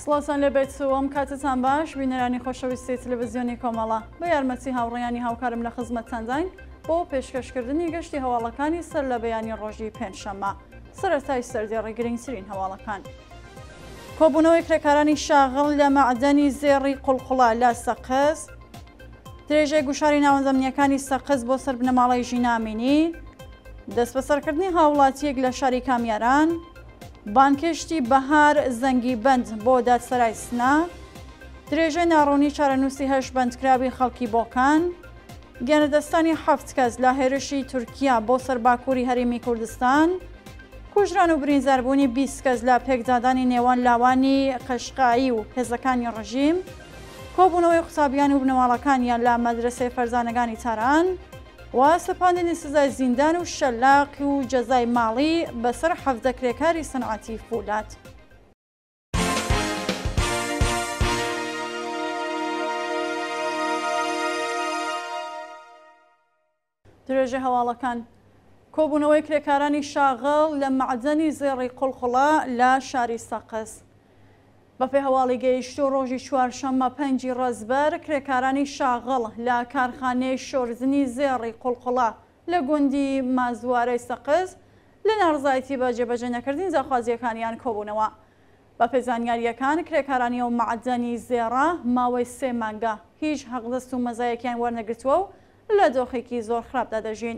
سڵاتان لەبێت سووەم کاتتان باش بینەرانی خۆشەویستی تەلەڤیزیۆنی کۆمەڵە بە یارمەتی هاوڕێیانی هاوکارم لە خزمەتتانداین بۆ پێشکەشکردنی گەشتی هەواڵەکانی سەر لە بەیانی ڕۆژی پێنجشەممە سەرەتای سەردێڕی گرنگترین هەواڵەکان. کۆبوونەوەی کرێکارانی شاغڵ لە مەعدەنی زێڕی قوڵقوڵە لە سەقز، درێژەی گوشاری ناوەندەمنیەکانی سەقز بۆ سەر بنەماڵەی ژینامینی، دەست بەسەرکردنی هاوڵاتیەک لە شاری کامیاران، بانکشتی بەهار زەنگی بەند بۆ دادسەرای سنا، درێژەی ناڕوونی چارەنووسی هەش بەندکراوی خەڵکی بۆکان، گەنەدەستانی 7 کەس لە هێرشی تورکیا بۆ سەر باکووری هەرێمی کوردستان، کوژران و برینزاربوونی 20 کەس لە پێکدادانی نێوان لاوانی قەشقایی و هێزەکانی ڕژیم، کۆبوونەوەی قوتابیان و بنەماڵەکانیان لە مەدرسەی فەرزانەکانی تاران و سەپاندنی سزای زیندان و شەلاق و جەزای ماڵی بەسەر 17 کرێکاری سەنعەتی فولاد. درێژە هەواڵەکان کۆبوونەوەی کرێکارانی شاغڵ لە مەعدەنی زێڕی قوڵقوڵە لە شاری سەقز. بەپێی هەواڵی گەیشتوو ڕۆژی چوارشەممە 5 ڕەزبەر کرێکارانی شاغڵ لە کارخانەی شۆرزنی زێڕی قوڵقوڵە لە گوندی مازوارەی سەقز لە ناڕزایەتی بە جێبەجێ نەکردنی جاخوازیەکانیان کۆبوونەوە. بە پێزانیاریەکان کرێکارانی ئەو مەعدەنی زێڕە ماوەی 3 مانگە هیچ حەقدەست و مەزایەکیان وەرنەگرتووە و لە دۆخێکی زۆر خراپدا دەژین.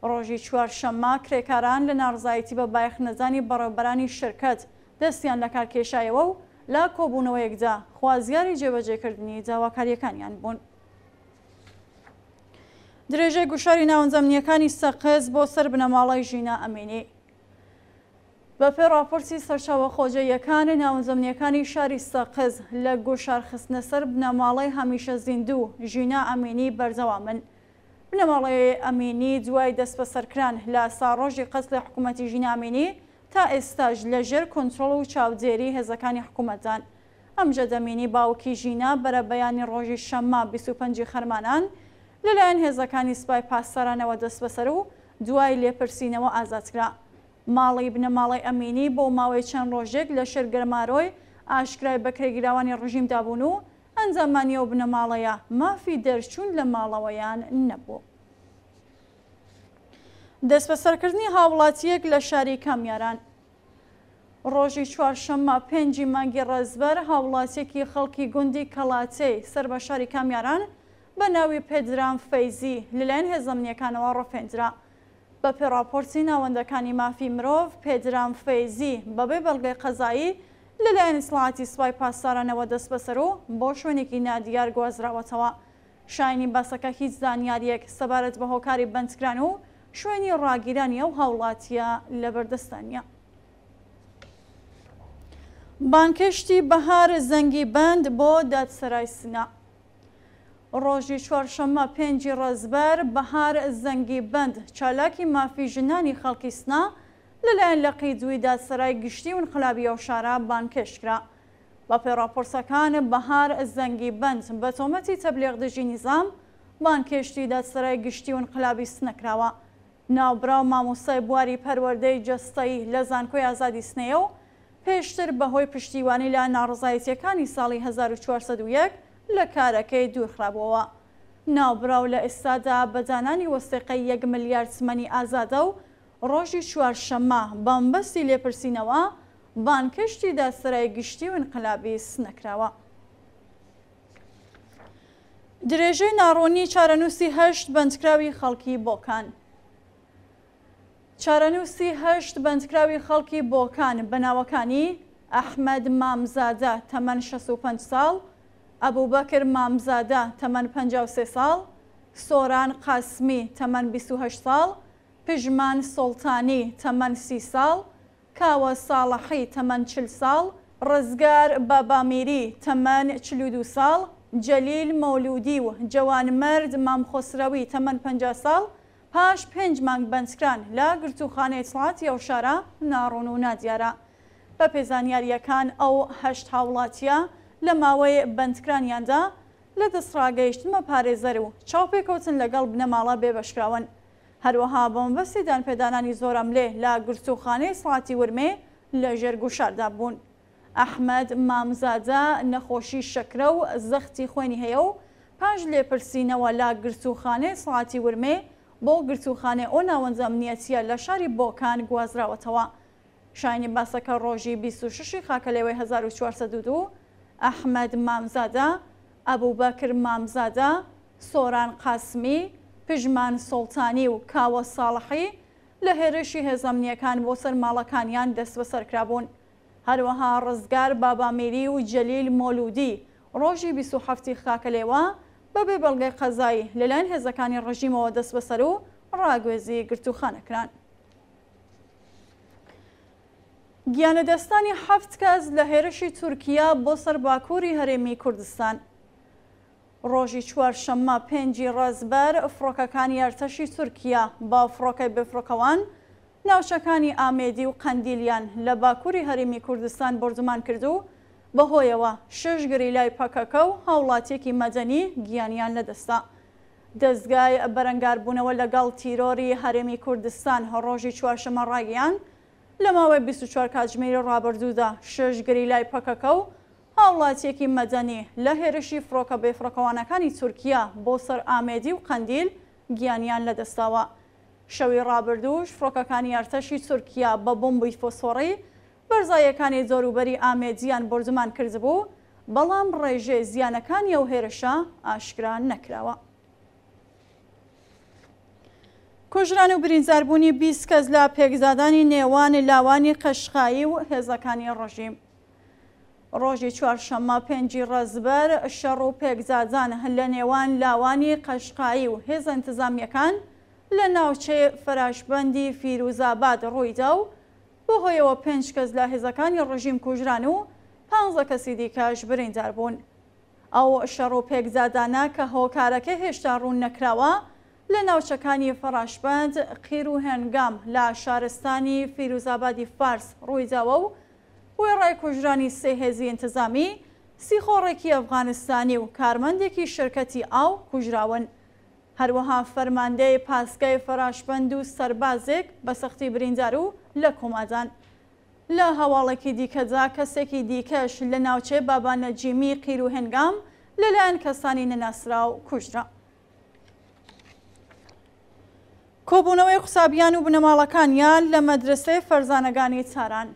ڕۆژی چوارشەممە کرێکاران لە ناڕزایەتی بە بایەخنەزانی بەڕێوەبەرانی شرکەت دەستیان لە کارکێشایەوە و لە کۆبوونەوەیەکدا خوازیاری جێبەجێکردنی داواکاریەکانیان بوون. درێژەی گوشاری ناوەندەمنیەکانی سەقز بۆ سەر بنەماڵەی ژینا ئەمینی. بەپێی راپۆرتی سەرچاوە خۆجەیەکانی ناوەندەمنیەکانی شاری سەقز لە گوشارخستنە سەر بنەماڵەی هەمیشە زیندوو ژینا ئەمینی بەردەوامن. بنەماڵەی ئەمینی دوای دەست بەسەرکران لە ساڕۆژی قەت لە حکوومەتی ژینا ئەمینی تا ئێستاژ لەژێر کۆنتڕۆڵ و چاودێری هێزەکانی حکوومەتدان. ئەمجد ئەمینی باوکی ژینا بەرە بەیانی ڕۆژی شەممە 25 خەرمانان لەلایەن هێزەکانی سوپای پاسدارانەوە دەست بەسەر و دوای لێپرسینەوە ئازادکرا. ماڵی بنەماڵەی ئەمینی بۆ ماوەی چەند ڕۆژێک لە شێرگەرمارۆی ئاشکرای بەکرێگیراوانی ڕژیم دابوون و ئەنجامانیە و بنەماڵەیە مافی دەرچوون لە ماڵەوەیان نەبوو. دەست بەسەرکردنی هاوڵاتیەک لە شاری کامیاران. ڕۆژی چوارشەممە 5 مانگی ڕەزبەر هاوڵاتیەکی خەڵکی گوندی کەڵاتەی سەر بە شاری کامیاران بە ناوی پێدرام فەیزی لەلایەن هێزەمنیەکانەوە ڕەفێنرا. بە پێی راپۆرتی ناوەندەکانی مافی مرۆڤ پێدرام فەیزی بەبێ بەڵگەی قەزایی لەلایەن ئیسلاحاتی سوپای پاسدارانەوە دەست بەسەر و بۆ شوێنێکی نادیار گوازراوەتەوە. شایانی باسەکە هیچ زانیاریەک سەبارەت بە هۆکاری بەندکران و شوێنی ڕاگیرانی ئەو هاوڵاتیە لەبەردەستانیە. بانکشتی بەهار زەنگی بەند بۆ دادسەرای سنا. ڕۆژی چوارشەممە 5 ڕەزبەر بەهار زەنگی بەند چالاکی مافی ژنانی خەڵکی سنا لەلایەن لەقی دوی دادسەرای گشتی و انقلابی ئەو شارە بانکشکرا. بە پێی راپۆرسەکان بەهار زەنگی بەند بە تۆمەتی تەبلیغ دژی نیزام بانکشتی دادسەرای گشتی و انقلابی سنەکراوە. ناوبراو مامۆستای بواری پەروەردەی جەستەیی لە زانکۆی ئازادی سنەیە و پێشتر بەهۆی پشتیوانی لە ناڕزایەتیەکانی ساڵی 1401 لە کارەکەی دوورخرابەوە. ناوبراو لە ئێستادا بەدانانی وەستێقەی 1 ملیارد تمەنی ئازادە و ڕۆژی چوارشەممە بەمبەستی لێپرسینەوە بانکشتی دادسەرای گشتی و انقلابی سنەکراوە. درێژەی ناڕوونی چارەنووسی 8 بەندکراوی خەڵکی بۆکان. چارەنووسی 8 بەندکراوی خەڵکی بۆکان بەناوەکانی ئەحمەد مامزادە تەمەن 65 ساڵ، ئەبوبەکر مامزادە تەمەن 53 ساڵ، سۆران قاسمی تەمەن 28 ساڵ، پژمان سۆڵتانی تەمەن 30 ساڵ، کاوە ساڵحی تەمەن 40 ساڵ، ڕزگار بابامیری تەمەن 42 ساڵ، جەلیل مەولودی و جەوانمەرد مامخۆسرەوی تەمەن 50 ساڵ پاش 5 مانگ بەندکران لە گرتوخانەی سڵاتی ئەو شارە ناڕوون و نادیارە. بە پێزانیاریەکان ئەو 8 هاوڵاتیە لە ماوەی بەندکرانیاندا لە دەستڕاگەیشتنمە پارێزەر و چاوپێکەوتن لەگەڵ بنەماڵە بێبەشکراون. هەروەها بۆمبەستی دانپێدانانی زۆرەملێ لە گرتوخانەی سڵاتی ورمێ لە ژێرگوشاردا بوون. ئەحمەد مامزادە نەخۆشی شەکرە و زەختی خوێنی هەیە و پاش لێپرسینەوە لا گرتوخانەی سڵاتی ورمێ بۆ گرتوخانەی ئەو ناوەندە ئەمنیەتیە لە شاری بۆکان گوازراوەتەوە. شایانی باسەکە ڕۆژی 26 خاکەلێوەی 1402 ئەحمەد مامزادە، ئەبوبەکر مامزادە، سۆران قاسمی، پژمان سڵتانی و کاوە ساڵحی لە هێرشی هێزەمنیەکان بۆ سەر ماڵەکانیان دەست بەسەرکرابوون. هەروەها ڕزگار بابامیری و جەلیل مۆلودی ڕۆژی 27 خاکەلێوە بەبێ بەڵگەی قەزایی لەلایەن هێزەکانی ڕژیمەوە دەست بەسەر و ڕاگوێزی گرتوخانەکران. گیانەدەستانی 7 کەس لە هێرشی تورکیا بۆ سەر باکووری هەرێمی کوردستان. ڕۆژی چوارشەممە 5 ڕەزبەر فڕۆکەکانی ئەرتەشی تورکیا با فڕۆکەی بفڕۆکەوان ناوچەکانی ئامێدی و قەندیلیان لە باکووری هەرێمی کوردستان بردومان کرد و بەهۆیەوە 6 گریلای پەکەکە و هاوڵاتیەکی مەدەنی گیانیان لەدەستا. دەستگای بەرەنگاربوونەوە لەگەڵ تیرۆری هەرێمی کوردستان ڕۆژی چوارشەممە ڕاگەیان لە ماوەی 24 کاتژمێری ڕابردوودا 6 گریلای پەکەکە و هاوڵاتیەکی مەدەنی لە هێرشی فڕۆکە بێفڕۆکەوانەکانی تورکیا بۆ سەر ئامێدی و قەندیل گیانیان لەدەستاوە. شەوی ڕابردووش فڕۆکەکانی ئەرتەشی تورکیا بە بۆمبی فۆسفۆڕی بەرزایەکانی دەوروبەری ئامێدیان بردومان کردبوو، بەڵام ڕێژەی زیانەکانی ئەو هێرشە ئاشکرا نەکراوە. کوژران و برینداربوونی 20 کەس لە پێکزادانی نێوان لاوانی قەشقایی و هێزەکانی ڕژیم. ڕۆژی چوارشەممە 5 ڕەزبەر شەڕ و پێکزادان لە نێوان لاوانی قەشقایی و هێزە ئینتیزامیەکان لە ناوچەی فەراشبەندی فیروزاباد ڕوویدا و بەهۆیەوە 5 کەس لە هێزەکانی ڕژیم کوژران و 15 کەسی دیکەش بریندار بوون. ئەو شەڕ و پێکزادانە کە هۆکارەکە هێشتا ڕوون نەکراوە لە ناوچەکانی فەراشبەند، قیر و هێنگام لە شارستانی فیروزابادی فارس ڕوویداوە و وێڕای کوژرانی 3 هێزی ئینتیزامی، 30 خۆڕێکی ئەفغانستانی و کارمەندێکی شرکەتی ئاو کوژراون. هەروەها فەرماندەی پاسگای فەراشبەند و سەربازێک بە سەختی بریندار و لە کۆمادان. لە هەواڵێکی دیکەدا کەسێکی دیکەش لە ناوچەی بابانەجیمی قیر و هێنگام لەلایەن کەسانی نەناسرا و کوژرا. کۆبوونەوەی قوسابیان و بنەماڵەکانیان لە مەدرسەی فەرزانەکانی تاران.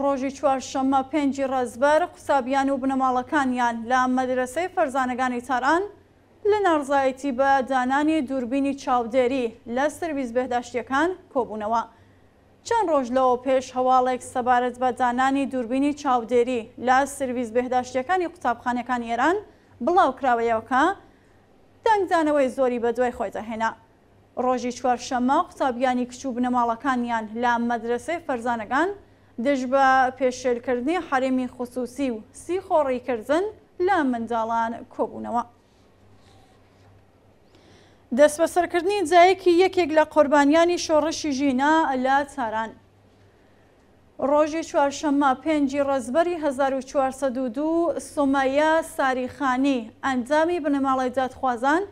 ڕۆژی چوارشەممە 5 ڕەزبەر قوسابیان و بنەماڵەکانیان لە مەدرسەی فەرزانەکانی تاران لە ناڕزایەتی بە دانانی دووربینی چاودێری لە سرویس بەهداشتیەکان کۆبوونەوە. چەند ڕۆژ لەوە پێش هەواڵێک سەبارەت بە دانانی دووربینی چاودێری لە سرویس بەهداشتیەکانی قوتابخانەکانی ئێران بڵاو کراوەیەوە، دەنگدانەوەی زۆری بە دوای خۆی دەهێنا. ڕۆژی چوارشەممە قوتابیانی کچ و بنەماڵەکانیان لە مەدرسەی فەرزانەکان دژ بە پێشێلکردنی حەرێمی خوسوسی و 30 خۆڕیکردن لە منداڵان کۆبوونەوە. دەست بەسەرکردنی جایەکی یەکێک لە قوربانیانی شۆڕشی ژینە لە تاران. ڕۆژی چوارشەممە 5 ڕەزبەری 1402 سومەیە ساریخانی ئەنجامی بنەماڵی دادخوازان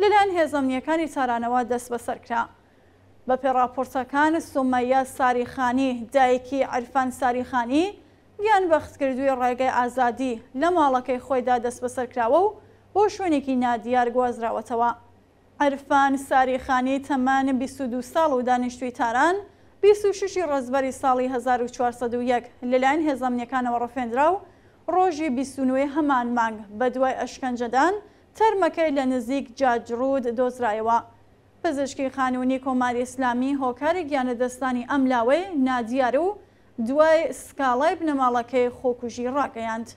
لەلایەن هێزەمنیەکانی تارانەوە دەست بەسەرکرا. بە پێڕاپۆرتەکان سومەیە ساریخانی دایکی عەرفان ساریخانی گیان بەختکردووی ڕێگەی ئازادی لە ماڵەکەی خۆیدا دەست بەسەرکراوە و بۆ شوێنێکی نادیار گوازراوەتەوە. عەرفان ساریخانی تەمان 22 ساڵ و دانیشتووی تاران 26 ڕەزبەری ساڵی 1401 لەلایەن هێزەمنیەکانەوە ڕەفێنرا و ڕۆژی 29 هەمان مانگ بە دوای ئەشکەنجەدان تەرمەکەی لە نزیک جاجڕود دۆزرایەوە. پزیشکی خانوونی کۆماری ئیسلامی هۆکاری گیانەدەستانی ئەم لاوەی نادیار و دوای سکاڵای بنەماڵەکەی خۆکوژی ڕاگەیاند.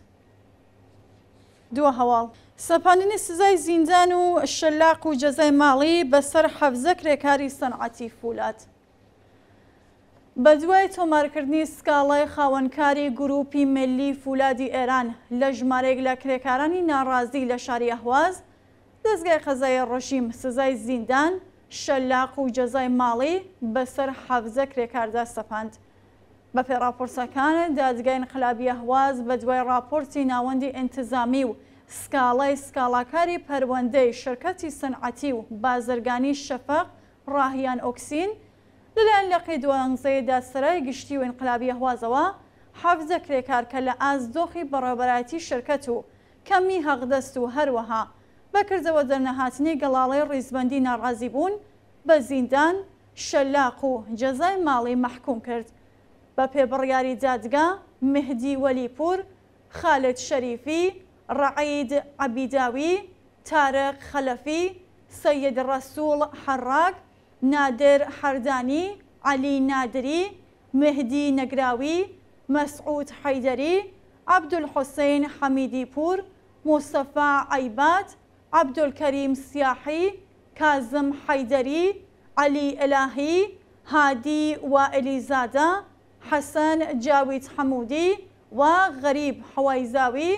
دووە هەواڵ سەپاندنی سزای زیندان و شەلاق و جەزای ماڵی بەسەر 17 کرێکاری سەنعەتی فولاد. بە دوای تۆمارکردنی سکاڵای خاوەنکاری گروپی ملی فولادی ئێران لە ژمارەیەک لە کرێکارانی ناڕازی لە شاری ئەهواز، دەستگای قەزای ڕژیم سزای زیندان، شەلاق و جەزای ماڵی بەسەر 17 کرێکاردا سەپاند. بە پێڕاپۆرتەکان دادگای ئینقلابی ئەهواز بە دوای راپۆرتی ناوەندی ئینتیزامی و سکاڵاکاری پەروەندەی شرکەتی سەنعەتی و بازرگانی شەفەق ڕاهیان ئۆکسین لەلایەن لەقەی 12 دادسەرای گشتی و ئینقلابی ئەهوازەوە حەفزە کرێکار کە لە ئازدۆخی بەڕێوەبەرایەتی شرکەت و کەمی هەغدەست و هەروەها بەکردەوە دەرنەهاتنی گەڵاڵەی ڕیزبەندی ناڕازی بوون بە زیندان، شەلاق و جەزای ماڵی مەحکوم کرد. بە پێبڕیاری دادگا مهدی وەلیپور، خالد شەریفی، ڕەعید عەبیداوی، تارق خەلەفی، سەید ڕەسوڵ حەڕاق، نادر حەردانی، عەلی نادری، مهدی نەگراوی، مەسعود حەیدەری، عەبدولحوسێن حەمیدی پور، مۆستەفا عەیبات، عەبدولکەریم سیاحی، کازم حەیدەری، عەلی ئەلاهی، هادی وائیلی زادە، حەسەن جاوید حەموودی و غەریب حەوایزاوی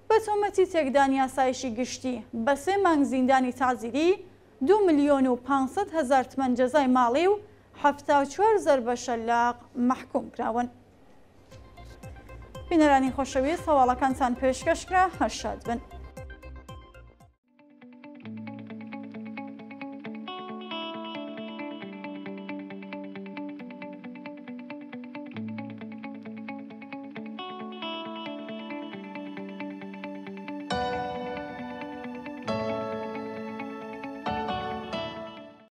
بە تۆمەتی تێکدانی یاسایشی گشتی بە 3 مانگ زیندانی تازیری 2,500,000 تمەن جەزای ماڵی و 74 زەربە شەلاق مەحکوم کراون. بینەرانی خۆشەویست، هەواڵەکانتان پێشکەشکرا، هەر شاد بن.